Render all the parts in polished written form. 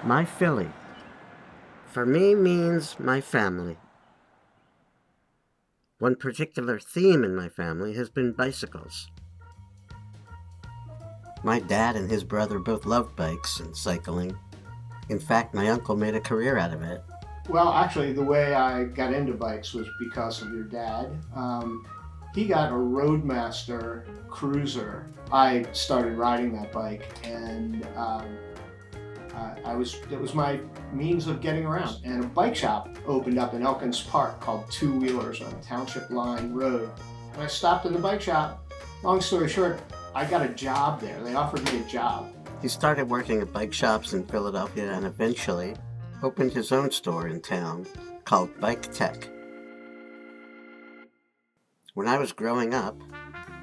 My Philly, for me, means my family. One particular theme in my family has been bicycles. My dad and his brother both loved bikes and cycling. In fact, my uncle made a career out of it. Well, actually, the way I got into bikes was because of your dad. He got a Roadmaster Cruiser. I started riding that bike, and it was my means of getting around. And a bike shop opened up in Elkins Park called Two Wheelers on Township Line Road. And I stopped in the bike shop. Long story short, I got a job there. They offered me a job. He started working at bike shops in Philadelphia and eventually opened his own store in town called Bike Tech. When I was growing up,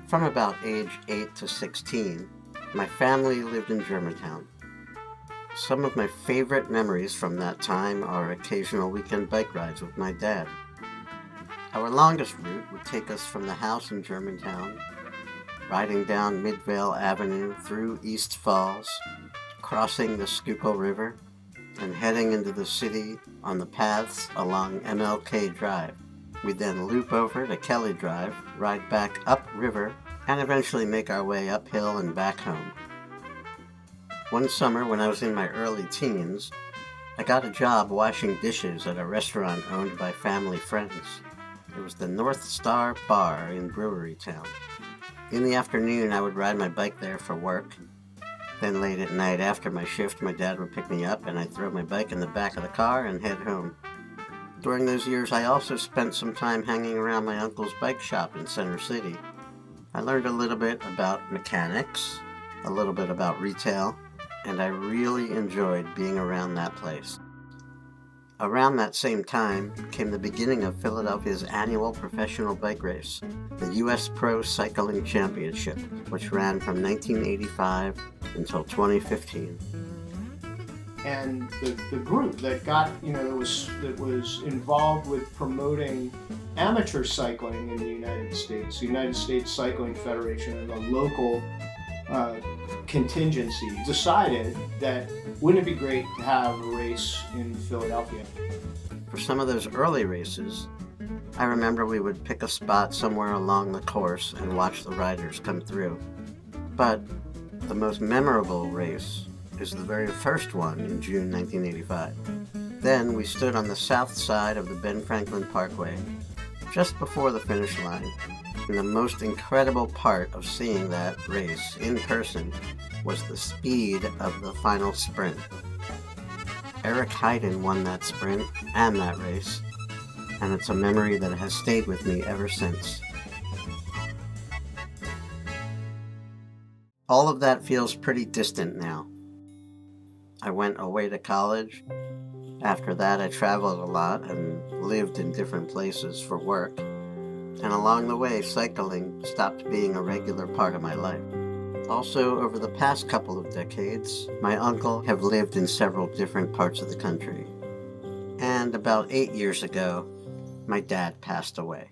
from about age 8 to 16, my family lived in Germantown. Some of my favorite memories from that time are occasional weekend bike rides with my dad. Our longest route would take us from the house in Germantown, riding down Midvale Avenue through East Falls, crossing the Schuylkill River, and heading into the city on the paths along MLK Drive. We'd then loop over to Kelly Drive, ride back upriver, and eventually make our way uphill and back home. One summer when I was in my early teens, I got a job washing dishes at a restaurant owned by family friends. It was the North Star Bar in Brewery Town. In the afternoon, I would ride my bike there for work. Then late at night after my shift, my dad would pick me up and I'd throw my bike in the back of the car and head home. During those years, I also spent some time hanging around my uncle's bike shop in Center City. I learned a little bit about mechanics, a little bit about retail, and I really enjoyed being around that place. Around that same time came the beginning of Philadelphia's annual professional bike race, the U.S. Pro Cycling Championship, which ran from 1985 until 2015. And the group that that was involved with promoting amateur cycling in the United States, the United States Cycling Federation, and the local contingency decided that wouldn't it be great to have a race in Philadelphia? For some of those early races, I remember we would pick a spot somewhere along the course and watch the riders come through. But the most memorable race is the very first one in June 1985. Then we stood on the south side of the Ben Franklin Parkway, just before the finish line. And the most incredible part of seeing that race in person was the speed of the final sprint. Eric Heiden won that sprint and that race, and it's a memory that has stayed with me ever since. All of that feels pretty distant now. I went away to college. After that, I traveled a lot and lived in different places for work. And along the way, cycling stopped being a regular part of my life. Also, over the past couple of decades, my uncle have lived in several different parts of the country. And about 8 years ago, my dad passed away.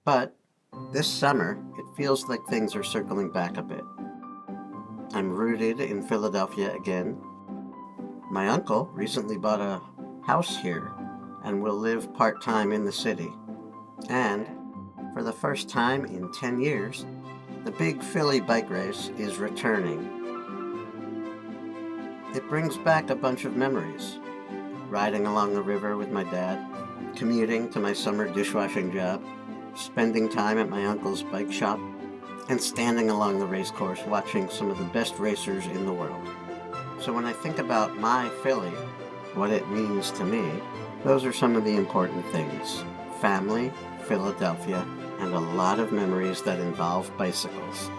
But this summer, it feels like things are circling back a bit. I'm rooted in Philadelphia again. My uncle recently bought a house here and will live part-time in the city. And for the first time in 10 years, the Big Philly Bike Race is returning. It brings back a bunch of memories. Riding along the river with my dad, commuting to my summer dishwashing job, spending time at my uncle's bike shop, and standing along the race course watching some of the best racers in the world. So when I think about my Philly, what it means to me, those are some of the important things. Family, Philadelphia, and a lot of memories that involve bicycles.